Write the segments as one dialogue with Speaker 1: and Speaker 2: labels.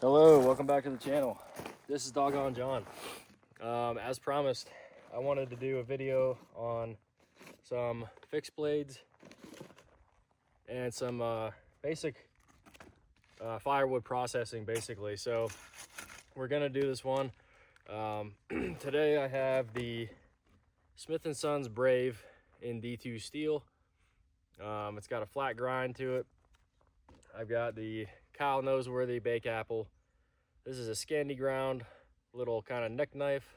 Speaker 1: Hello, welcome back to the channel. This is Doggone John. As promised, I wanted to do a video on some fixed blades and some basic firewood processing, basically. So we're gonna do this one. Today I have the Smith & Sons Brave in D2 steel. It's got a flat grind to it. I've got the Kyle Noseworthy bake apple. This is a Scandi ground, little kind of neck knife.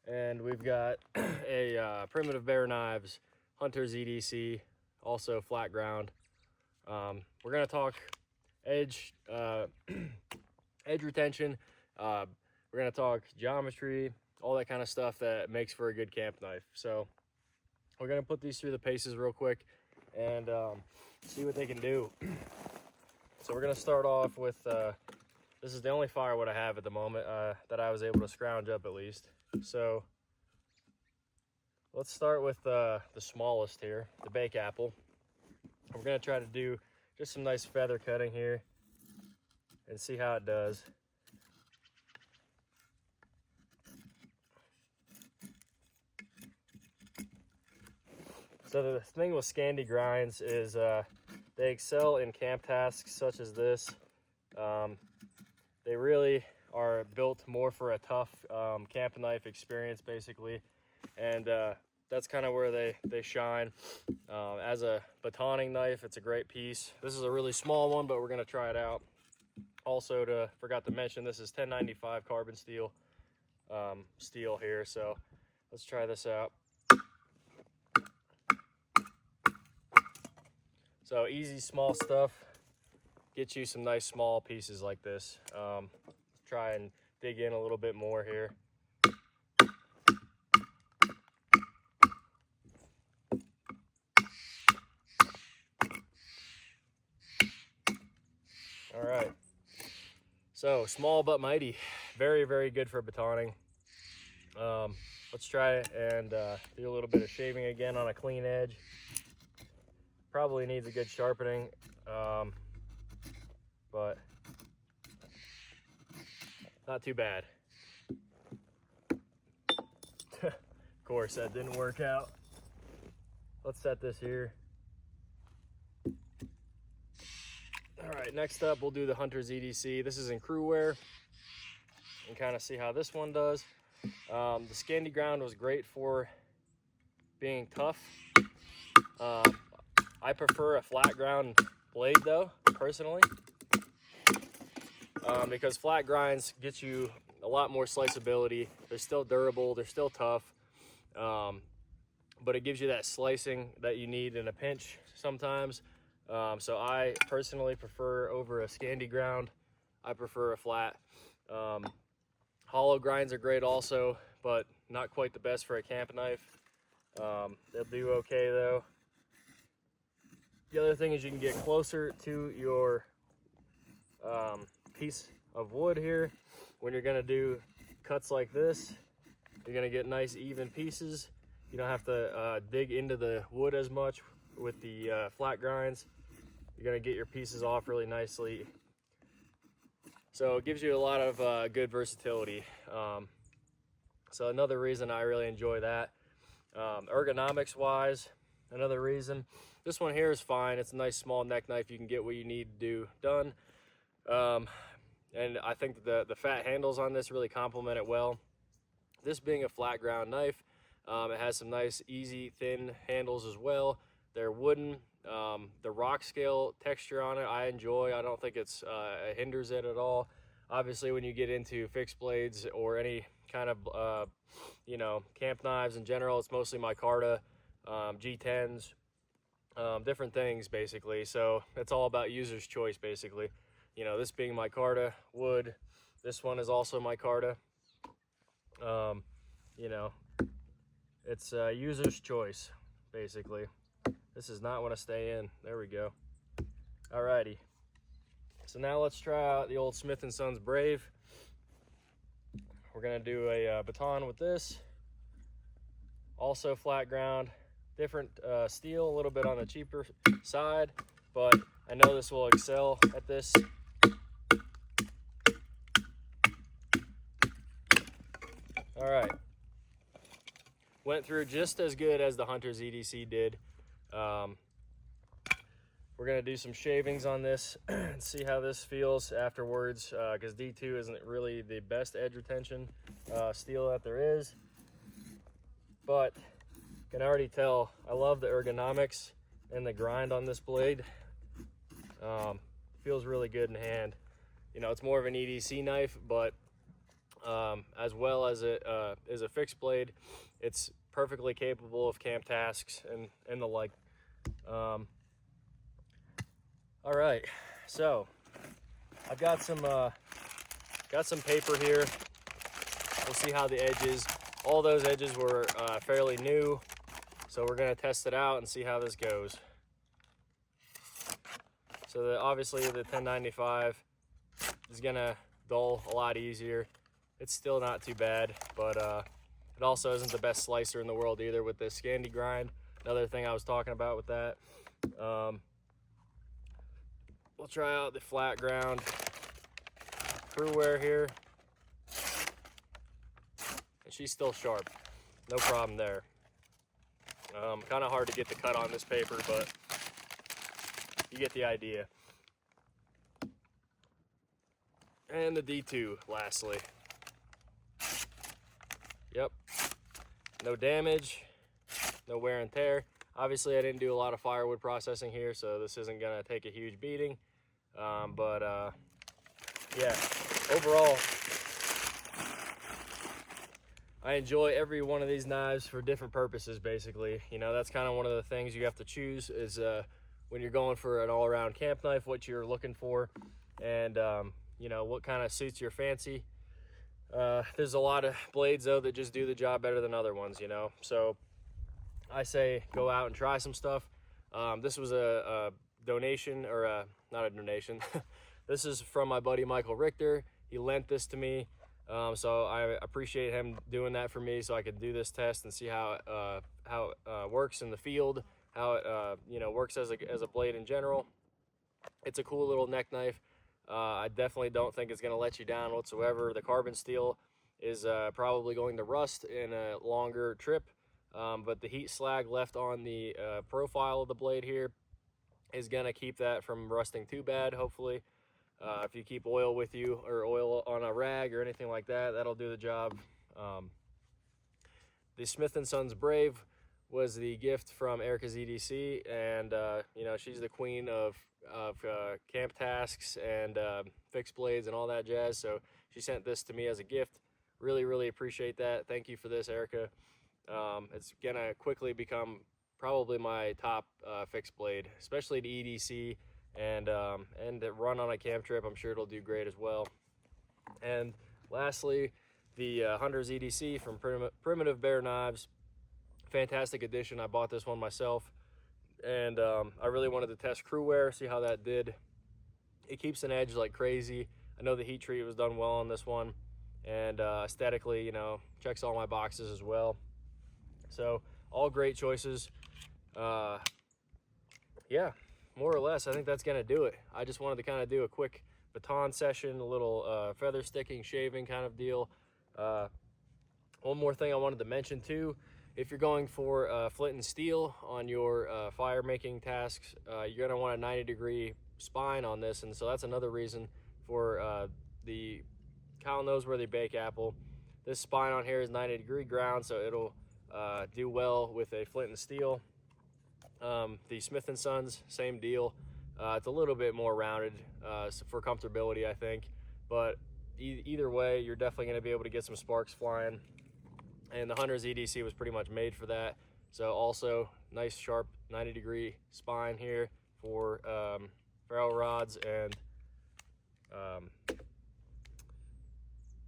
Speaker 1: And we've got a Primitive Bear Knives Hunter's EDC, also flat ground. We're gonna talk edge edge retention. We're gonna talk geometry, all that kind of stuff that makes for a good camp knife. So we're gonna put these through the paces real quick and see what they can do. So we're gonna start off with, this is the only firewood I have at the moment that I was able to scrounge up at least. So let's start with the smallest here, the bake apple. We're gonna try to do just some nice feather cutting here and see how it does. So the thing with Scandi grinds is they excel in camp tasks such as this. They really are built more for a tough camp knife experience, basically. And that's kind of where they shine. As a batoning knife, it's a great piece. This is a really small one, but we're gonna try it out. Also, forgot to mention, this is 1095 carbon steel steel here. So let's try this out. So easy, small stuff. Get you some nice small pieces like this. Let's try and dig in a little bit more here. All right. So small but mighty. Very, very good for batoning. Let's try it and do a little bit of shaving again on a clean edge. Probably needs a good sharpening, but not too bad. Of course, that didn't work out. Let's set this here. All right, next up, we'll do the Hunter's EDC. This is in crew wear, and kind of see how this one does. The Scandi ground was great for being tough. I prefer a flat ground blade though, personally, because flat grinds get you a lot more sliceability. They're still durable, they're still tough, but it gives you that slicing that you need in a pinch sometimes. So I personally prefer, over a Scandi ground, I prefer a flat. Hollow grinds are great also, but not quite the best for a camp knife. They'll do okay though. The other thing is you can get closer to your piece of wood here. When you're gonna do cuts like this, you're gonna get nice even pieces. You don't have to dig into the wood as much with the flat grinds. You're gonna get your pieces off really nicely. So it gives you a lot of good versatility. So another reason I really enjoy that. Ergonomics wise, another reason. This one here is fine. It's a nice small neck knife. You can get what you need to do done. And I think the fat handles on this really complement it well. This being a flat ground knife, it has some nice, easy, thin handles as well. They're wooden. The rock scale texture on it, I enjoy. I don't think it hinders it at all. Obviously, when you get into fixed blades or any kind of, camp knives in general, it's mostly micarta, G10s, different things basically. So it's all about user's choice basically. You know, this being micarta wood, this one is also micarta. It's user's choice basically. This does not want to stay in. There we go. Alrighty. So now let's try out the old Smith & Sons Brave. We're gonna do a baton with this. Also flat ground. Different steel, a little bit on the cheaper side, but I know this will excel at this. All right. Went through just as good as the Hunter's EDC did. We're gonna do some shavings on this and see how this feels afterwards, because D2 isn't really the best edge retention steel that there is, but can already tell I love the ergonomics and the grind on this blade. Feels really good in hand. You know, it's more of an EDC knife, but as well as it is a fixed blade, it's perfectly capable of camp tasks and the like. All right, so I've got some paper here. We'll see how the edges. All those edges were fairly new, so we're gonna test it out and see how this goes. So obviously the 1095 is gonna dull a lot easier. It's still not too bad, but it also isn't the best slicer in the world either with this Scandi grind. Another thing I was talking about with that. We'll try out the flat ground crew wear here. And she's still sharp, no problem there. Kind of hard to get the cut on this paper, but you get the idea. And the D2, lastly. Yep, no damage, no wear and tear. Obviously, I didn't do a lot of firewood processing here, so this isn't gonna take a huge beating. Yeah, overall, I enjoy every one of these knives for different purposes, basically. You know, that's kind of one of the things you have to choose is when you're going for an all-around camp knife, what you're looking for, and you know, what kind of suits your fancy. There's a lot of blades, though, that just do the job better than other ones, you know? So I say go out and try some stuff. This was a donation, or not a donation. This is from my buddy Michael Richter. He lent this to me, so I appreciate him doing that for me, so I could do this test and see how it works in the field, how it you know, works as a blade in general. It's a cool little neck knife. I definitely don't think it's going to let you down whatsoever. The carbon steel is probably going to rust in a longer trip, but the heat slag left on the profile of the blade here is going to keep that from rusting too bad, hopefully. If you keep oil with you, or oil on a rag or anything like that, that'll do the job. The Smith & Sons Brave was the gift from Erica's EDC, and you know, she's the queen of camp tasks and fixed blades and all that jazz, so she sent this to me as a gift. Really appreciate that. Thank you for this, Erica. It's gonna quickly become probably my top fixed blade, especially the EDC, and to run on a camp trip. I'm sure it'll do great as well. And lastly, the Hunter's EDC from Primitive Bear Knives. Fantastic addition. I bought this one myself, and I really wanted to test crew wear, see how that did. It keeps an edge like crazy. I know the heat treat was done well on this one, and aesthetically, you know, checks all my boxes as well. So all great choices. Yeah, more or less, I think that's gonna do it. I just wanted to kind of do a quick baton session, a little feather sticking, shaving kind of deal. One more thing I wanted to mention too, if you're going for flint and steel on your fire making tasks, you're gonna want a 90-degree spine on this, and so that's another reason for the Kyle Noseworthy Bake Apple. This spine on here is 90-degree ground, so it'll do well with a flint and steel. The Smith & Sons, same deal. It's a little bit more rounded for comfortability, I think, but either way, you're definitely going to be able to get some sparks flying, and the Hunter's EDC was pretty much made for that. So also nice sharp 90-degree spine here for ferrule rods, and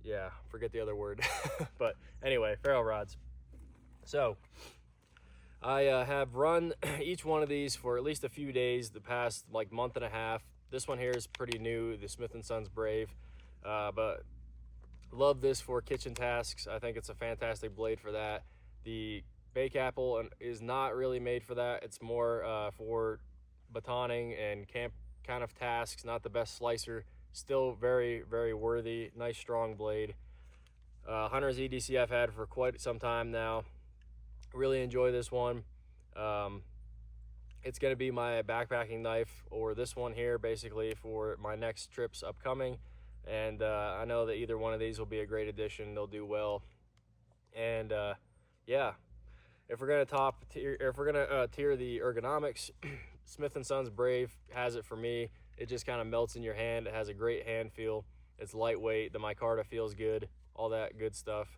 Speaker 1: yeah, forget the other word. But anyway, ferrule rods. So I have run each one of these for at least a few days, the past like month and a half. This one here is pretty new, the Smith & Sons Brave, but love this for kitchen tasks. I think it's a fantastic blade for that. The Bake Apple is not really made for that. It's more for batoning and camp kind of tasks. Not the best slicer, still very worthy, nice strong blade. Hunter's EDC I've had for quite some time now. Really enjoy this one. It's going to be my backpacking knife, or this one here, basically for my next trips upcoming. And I know that either one of these will be a great addition. They'll do well. And yeah, if we're gonna tier the ergonomics, Smith & Son's Brave has it for me. It just kind of melts in your hand. It has a great hand feel. It's lightweight. The micarta feels good. All that good stuff.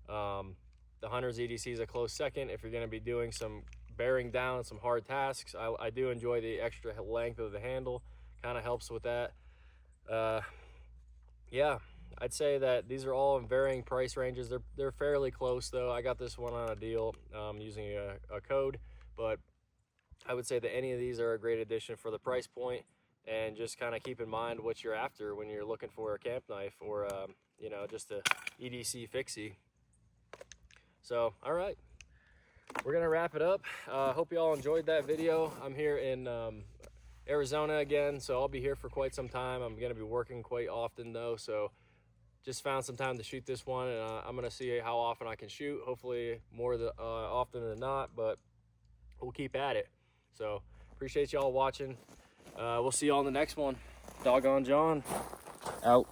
Speaker 1: The Hunter's EDC is a close second if you're gonna be doing some bearing down, some hard tasks. I do enjoy the extra length of the handle. Kind of helps with that. Yeah, I'd say that these are all in varying price ranges. They're fairly close though. I got this one on a deal using a code, but I would say that any of these are a great addition for the price point. And just kind of keep in mind what you're after when you're looking for a camp knife, or you know, just a EDC fixie. So, all right, we're gonna wrap it up. Hope you all enjoyed that video. I'm here in Arizona again, so I'll be here for quite some time. I'm gonna be working quite often though, so just found some time to shoot this one, and I'm gonna see how often I can shoot. Hopefully more often than not, but we'll keep at it. So appreciate y'all watching. We'll see y'all in the next one. Doggone John out.